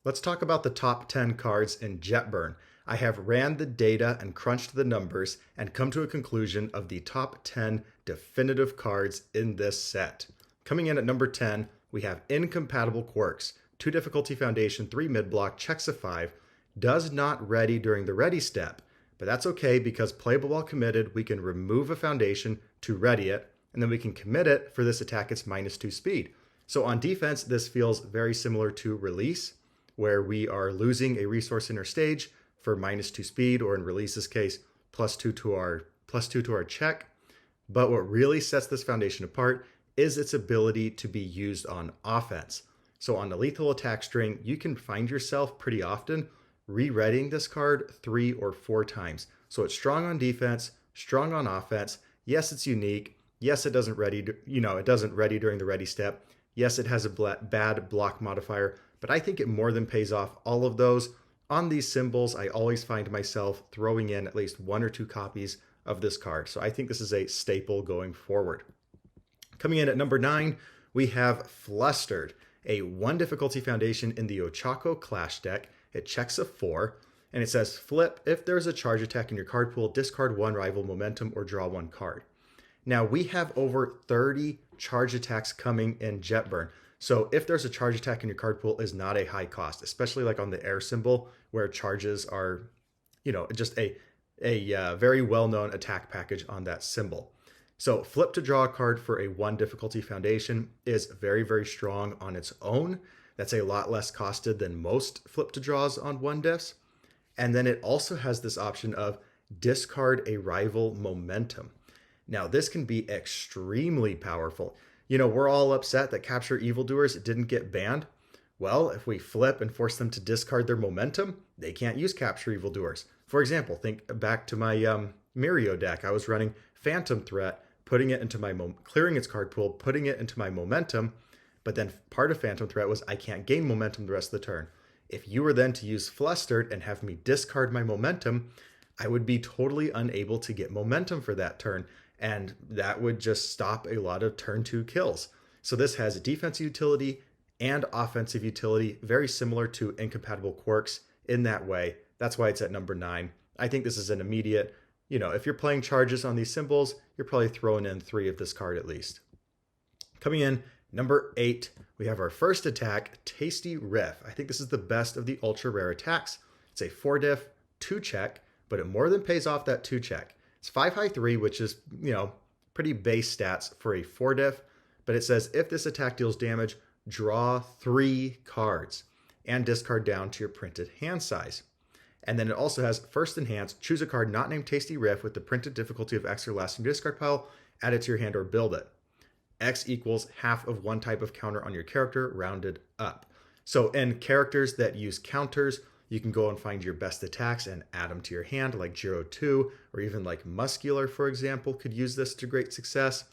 Let's talk about the top 10 cards in Jetburn. I have ran the data and crunched the numbers and come to a conclusion of the top 10 definitive cards in this set. Coming in at number 10, we have Incompatible Quirks. 2 difficulty foundation, 3 mid block, checks a 5, does not ready during the ready step. But that's okay because playable while committed, we can remove a foundation to ready it, and then we can commit it for this attack, it's -2 speed. So on defense, this feels very similar to Release, where we are losing a resource in our stage for -2 speed, or in Release's case, +2 to our check. But what really sets this foundation apart is its ability to be used on offense. So on the lethal attack string, you can find yourself pretty often re-readying this card 3 or 4 times. So it's strong on defense, strong on offense. Yes, it's unique. Yes, it doesn't ready, it doesn't ready during the ready step. Yes, it has a bad block modifier, but I think it more than pays off all of those. On these symbols, I always find myself throwing in at least 1 or 2 copies of this card. So I think this is a staple going forward. Coming in at number 9, we have Flustered, a 1 difficulty foundation in the Ochako Clash deck. It checks a 4, and it says flip if there's a charge attack in your card pool, discard 1 rival momentum or draw 1 card. Now we have over 30 charge attacks coming in Jetburn. So if there's a charge attack in your card pool is not a high cost, especially like on the air symbol where charges are, just a very well-known attack package on that symbol. So flip to draw a card for a 1 difficulty foundation is very, very strong on its own. That's a lot less costed than most flip to draws on 1 diffs. And then it also has this option of discard a rival momentum. Now this can be extremely powerful. We're all upset that Capture Evildoers didn't get banned. Well, if we flip and force them to discard their momentum, they can't use Capture Evildoers. For example, think back to my Mirio deck. I was running Phantom Threat, putting it into my clearing its card pool, putting it into my momentum, but then part of Phantom Threat was I can't gain momentum the rest of the turn. If you were then to use Flustered and have me discard my momentum, I would be totally unable to get momentum for that turn, and that would just stop a lot of turn 2 kills. So this has defensive utility and offensive utility, very similar to Incompatible Quirks in that way. That's why it's at number 9. I think this is an immediate, if you're playing charges on these symbols, you're probably throwing in 3 of this card at least. Coming in, number 8, we have our first attack, Tasty Riff. I think this is the best of the ultra rare attacks. It's a 4 diff, 2 check, but it more than pays off that 2 check. It's 5 high 3, which is, pretty base stats for a 4 diff, but it says if this attack deals damage, draw 3 cards and discard down to your printed hand size. And then it also has first enhance, choose a card not named Tasty Riff with the printed difficulty of X or less in your discard pile, add it to your hand or build it. X equals half of 1 type of counter on your character, rounded up. So in characters that use counters, you can go and find your best attacks and add them to your hand, like Jiro 2, or even like Muscular, for example, could use this to great success.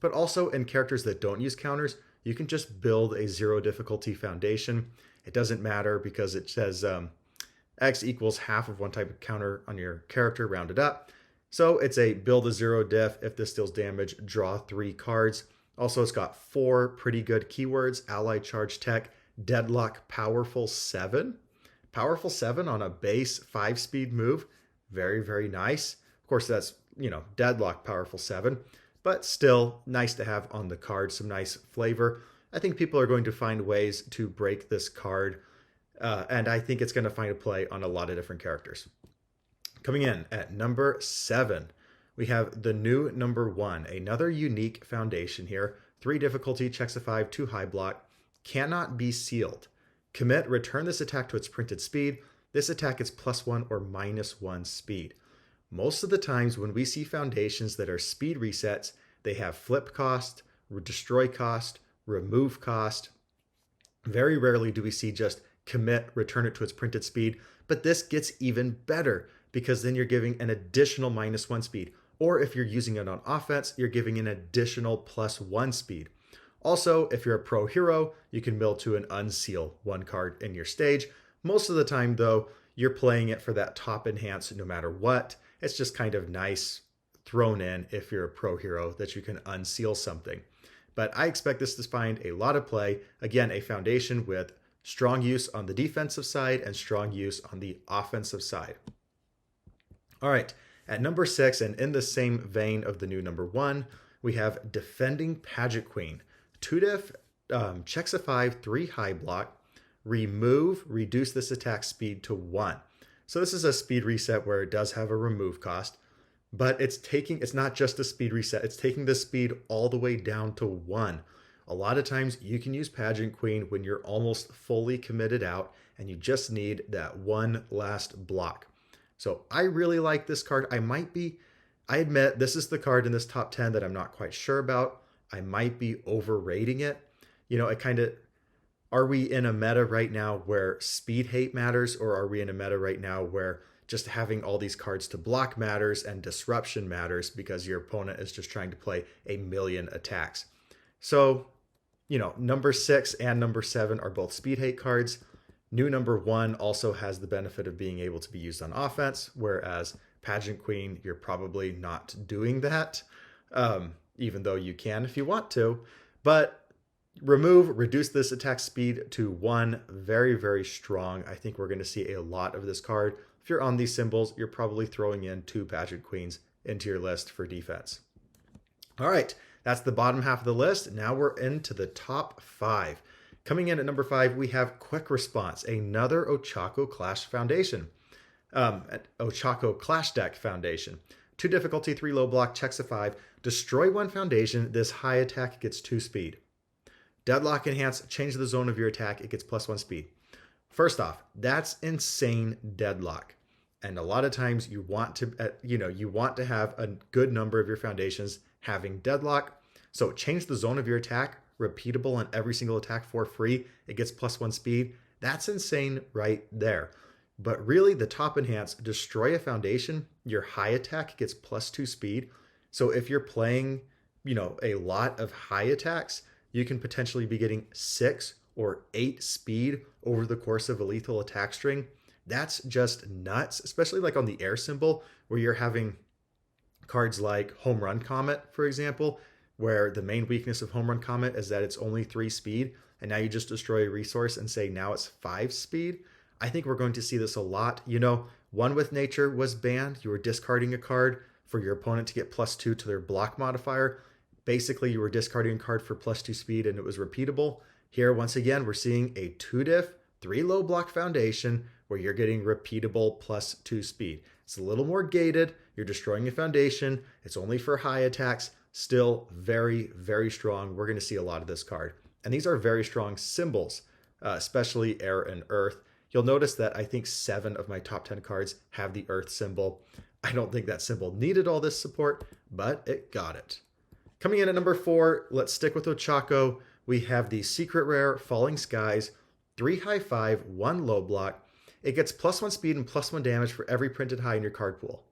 But also in characters that don't use counters, you can just build a 0 difficulty foundation. It doesn't matter because it says X equals half of 1 type of counter on your character, rounded up. So it's a build a 0 diff. If this deals damage, draw 3 cards. Also, it's got 4 pretty good keywords: Ally Charge Tech, Deadlock Powerful 7. Powerful 7 on a base 5-speed move. Very, very nice. Of course, that's, Deadlock Powerful 7, but still nice to have on the card, some nice flavor. I think people are going to find ways to break this card, and I think it's going to find a play on a lot of different characters. Coming in at number 7, we have the new number 1, another unique foundation here. 3 difficulty, checks a 5, 2 high block, cannot be sealed. Commit, return this attack to its printed speed. This attack is +1 or -1 speed. Most of the times when we see foundations that are speed resets, they have flip cost, destroy cost, remove cost. Very rarely do we see just commit, return it to its printed speed, but this gets even better because then you're giving an additional -1 speed. Or if you're using it on offense, you're giving an additional +1 speed. Also, if you're a pro hero, you can mill to an unseal 1 card in your stage. Most of the time, though, you're playing it for that top enhance no matter what. It's just kind of nice thrown in if you're a pro hero that you can unseal something. But I expect this to find a lot of play. Again, a foundation with Strong use on the defensive side and strong use on the offensive side. All right, at number 6, and in the same vein of the new number 1, we have Defending Pageant Queen. 2-diff, checks a 5, 3 high block, reduce this attack speed to 1. So this is a speed reset where it does have a remove cost, but it's not just a speed reset, it's taking the speed all the way down to 1. A lot of times you can use Pageant Queen when you're almost fully committed out and you just need that one last block. So I really like this card. I admit this is the card in this top 10 that I'm not quite sure about. I might be overrating it. Are we in a meta right now where speed hate matters, or are we in a meta right now where just having all these cards to block matters and disruption matters because your opponent is just trying to play a million attacks? So, number 6 and number 7 are both speed hate cards. New number 1 also has the benefit of being able to be used on offense, whereas Pageant Queen, you're probably not doing that, even though you can if you want to. But reduce this attack speed to 1. Very, very strong. I think we're going to see a lot of this card. If you're on these symbols, you're probably throwing in 2 Pageant Queens into your list for defense. All right, that's the bottom half of the list. Now we're into the top 5. Coming in at number 5, we have Quick Response, another Ochako Clash Foundation. Ochako Clash Deck Foundation. 2 difficulty, 3 low block, checks a 5. Destroy 1 foundation. This high attack gets 2 speed. Deadlock Enhance, change the zone of your attack. It gets +1 speed. First off, that's insane deadlock. And a lot of times you want to have a good number of your foundations having deadlock. So change the zone of your attack, repeatable on every single attack for free. It gets +1 speed. That's insane right there. But really, the top enhance, destroy a foundation, your high attack gets +2 speed. So if you're playing, a lot of high attacks, you can potentially be getting 6 or 8 speed over the course of a lethal attack string. That's just nuts, especially like on the air symbol where you're having cards like Home Run Comet, for example, where the main weakness of Home Run Comet is that it's only 3 speed, and now you just destroy a resource and say now it's 5 speed. I think we're going to see this a lot. One with Nature was banned. You were discarding a card for your opponent to get +2 to their block modifier. Basically, you were discarding a card for +2 speed and it was repeatable. Here, once again, we're seeing a 2-diff, 3 low block foundation where you're getting repeatable +2 speed. It's a little more gated. You're destroying a foundation. It's only for high attacks. Still very, very strong. We're going to see a lot of this card. And these are very strong symbols, especially air and earth. You'll notice that I think 7 of my top 10 cards have the earth symbol. I don't think that symbol needed all this support, but it got it. Coming in at number 4, let's stick with Ochako. We have the Secret Rare Falling Skies, 3 high 5, 1 low block. It gets +1 speed and +1 damage for every printed high in your card pool.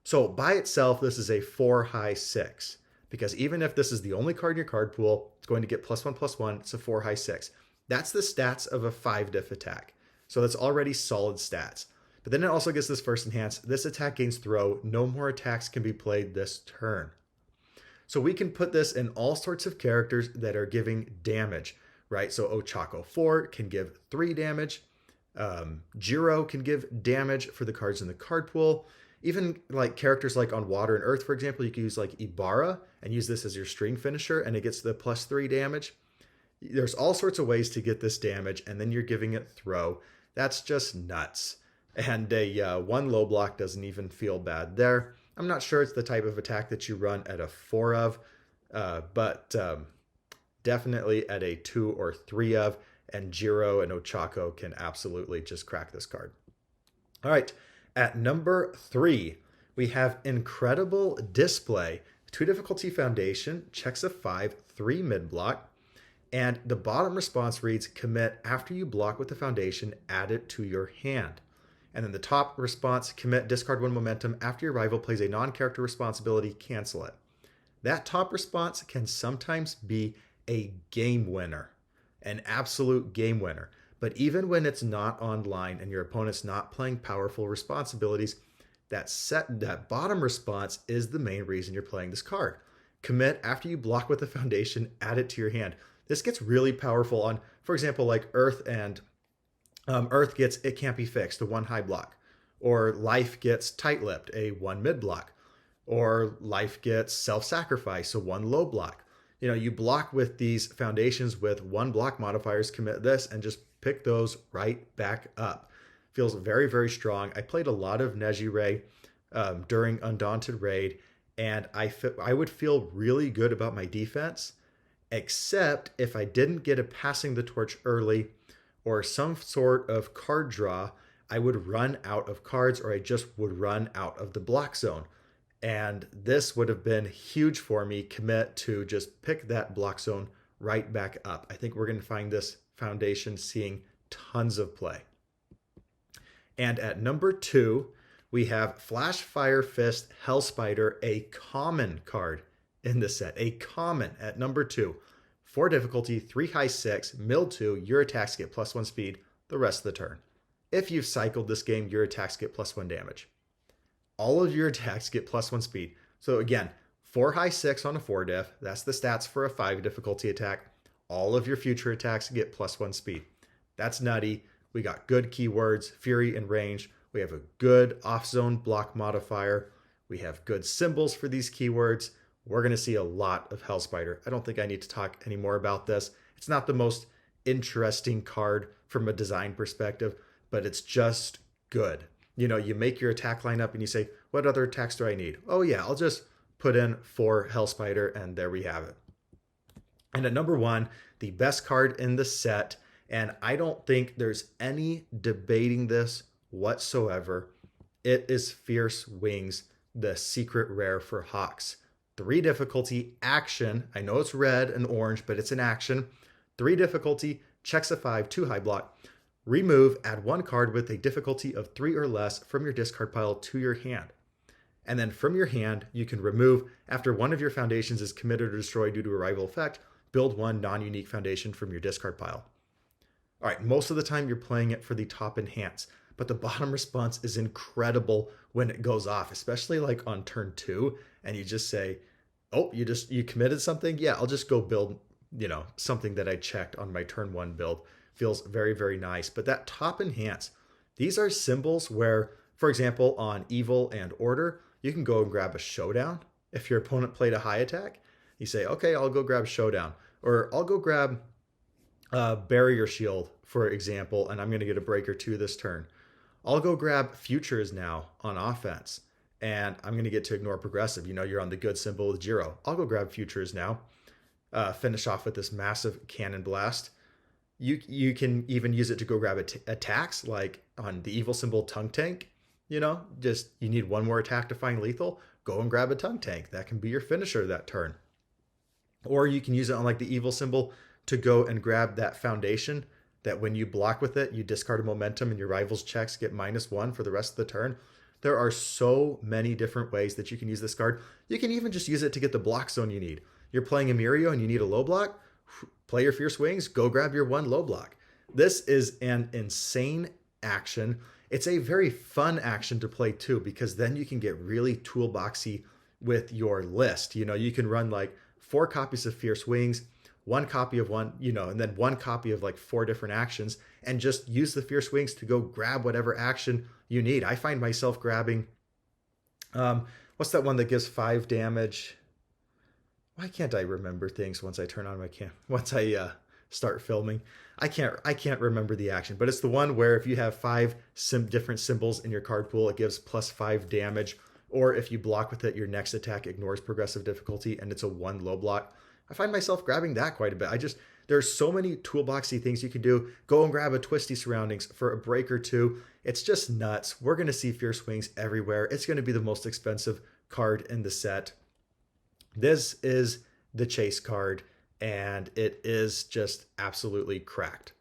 So by itself, this is a 4 high 6, because even if this is the only card in your card pool, it's going to get +1/+1. It's a 4 high 6. That's the stats of a 5-diff attack. So that's already solid stats. But then it also gets this first enhance. This attack gains throw. No more attacks can be played this turn. So we can put this in all sorts of characters that are giving damage, right? So Ochako 4 can give 3 damage. Jiro can give damage for the cards in the card pool. Even like characters like on Water and Earth, for example, you can use like Ibarra and use this as your string finisher and it gets the +3 damage. There's all sorts of ways to get this damage and then you're giving it throw. That's just nuts. And a 1 low block doesn't even feel bad there. I'm not sure it's the type of attack that you run at a 4 of, but definitely at a 2 or 3 of, and Jiro and Ochako can absolutely just crack this card. All right, at number 3, we have Incredible Display, 2 difficulty foundation, checks a 5, 3 mid block. And the bottom response reads, commit after you block with the foundation, add it to your hand. And then the top response, commit, discard 1 momentum. After your rival plays a non-character responsibility, cancel it. That top response can sometimes be a game winner, an absolute game winner. But even when it's not online and your opponent's not playing powerful responsibilities, that bottom response is the main reason you're playing this card. Commit after you block with the foundation, add it to your hand. This gets really powerful on, for example, like Earth and Earth gets It Can't Be Fixed, a 1 high block. Or Life gets Tight-Lipped, a 1 mid block. Or Life gets Self-Sacrifice, a 1 low block. You block with these foundations with 1 block modifiers, commit this, and just pick those right back up. Feels very, very strong. I played a lot of Nejire during Undaunted Raid, and I would feel really good about my defense, except if I didn't get a Passing the Torch early or some sort of card draw, I would run out of cards, or I just would run out of the block zone. And this would have been huge for me, commit to just pick that block zone right back up. I think we're going to find this foundation seeing tons of play. And at number 2, we have Flash Fire Fist Hellspider, a common card in the set. A common at number 2. 4 difficulty, 3 high 6, mill 2, your attacks get +1 speed the rest of the turn. If you've cycled this game, your attacks get +1 damage. All of your attacks get +1 speed. So again, 4 high 6 on a 4 diff. That's the stats for a 5 difficulty attack. All of your future attacks get +1 speed. That's nutty. We got good keywords, Fury and range. We have a good off-zone block modifier. We have good symbols for these keywords. We're going to see a lot of Hellspider. I don't think I need to talk any more about this. It's not the most interesting card from a design perspective, but it's just good. You make your attack lineup and you say, what other attacks do I need? Oh yeah, I'll just put in 4 Hellspider, and there we have it. And at number 1, the best card in the set, and I don't think there's any debating this whatsoever, it is Fierce Wings, the secret rare for Hawks. 3 difficulty, action. I know it's red and orange, but it's an action. 3 difficulty, checks a 5, 2 high block. Remove, add 1 card with a difficulty of 3 or less from your discard pile to your hand. And then from your hand, you can remove, after one of your foundations is committed or destroyed due to a rival effect, build 1 non-unique foundation from your discard pile. All right, most of the time you're playing it for the top enhance, but the bottom response is incredible when it goes off, especially like on turn 2, and you just say, oh, you committed something? Yeah, I'll just go build, something that I checked on my turn 1 build. Feels very, very nice. But that top enhance, these are symbols where, for example, on Evil and Order, you can go and grab a Showdown. If your opponent played a high attack, you say, okay, I'll go grab Showdown. Or I'll go grab Barrier Shield, for example, and I'm going to get a Breaker 2 this turn. I'll go grab Futures now on offense, and I'm going to get to ignore Progressive. You're on the good symbol with Jiro. I'll go grab Futures now. Finish off with this massive Cannon Blast. You can even use it to go grab attacks, like on the evil symbol Tongue Tank. Just you need 1 more attack to find lethal. Go and grab a Tongue Tank. That can be your finisher that turn. Or you can use it on like the evil symbol to go and grab that foundation that when you block with it, you discard a momentum and your rival's checks get -1 for the rest of the turn. There are so many different ways that you can use this card. You can even just use it to get the block zone you need. You're playing Emirio and you need a low block. Play your Fierce Wings, go grab your 1 low block. This is an insane action. It's a very fun action to play too, because then you can get really toolboxy with your list. You can run like 4 copies of Fierce Wings, 1 copy of one, and then 1 copy of like 4 different actions, and just use the Fierce Wings to go grab whatever action you need. I find myself grabbing, what's that one that gives 5 damage? Why can't I remember things once I turn on my once I start filming? I can't remember the action, but it's the one where if you have 5 different symbols in your card pool, it gives +5 damage. Or if you block with it, your next attack ignores progressive difficulty and it's a 1 low block. I find myself grabbing that quite a bit. There's so many toolboxy things you can do. Go and grab a Twisty Surroundings for a Breaker 2. It's just nuts. We're going to see Fierce Wings everywhere. It's going to be the most expensive card in the set. This is the chase card, and it is just absolutely cracked.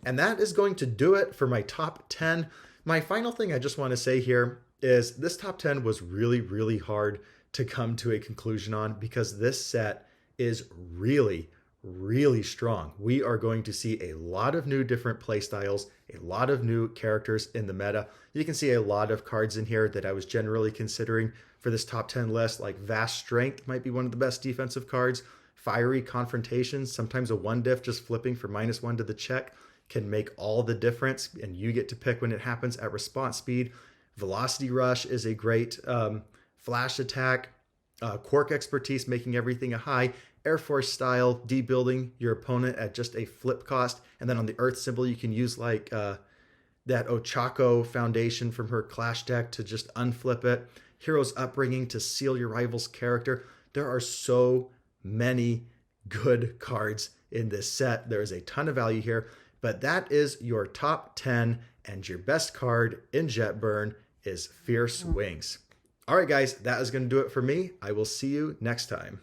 And that is going to do it for my top 10. My final thing I just want to say here is this top 10 was really, really hard to come to a conclusion on because this set is really, really strong. We are going to see a lot of new different play styles, a lot of new characters in the meta. You can see a lot of cards in here that I was generally considering for this top 10 list, like Vast Strength might be one of the best defensive cards. fiery confrontations. Sometimes a 1-diff just flipping for -1 to the check can make all the difference, and you get to pick when it happens at response speed. Velocity Rush is a great flash attack. Quark Expertise, making everything a high. Air Force style, debuilding your opponent at just a flip cost. And then on the Earth symbol, you can use like that Ochako Foundation from her Clash deck to just unflip it. Hero's Upbringing to seal your rival's character. There are so many good cards in this set. There is a ton of value here, but that is your top 10, and your best card in Jetburn is Fierce Wings. All right, guys, that is going to do it for me. I will see you next time.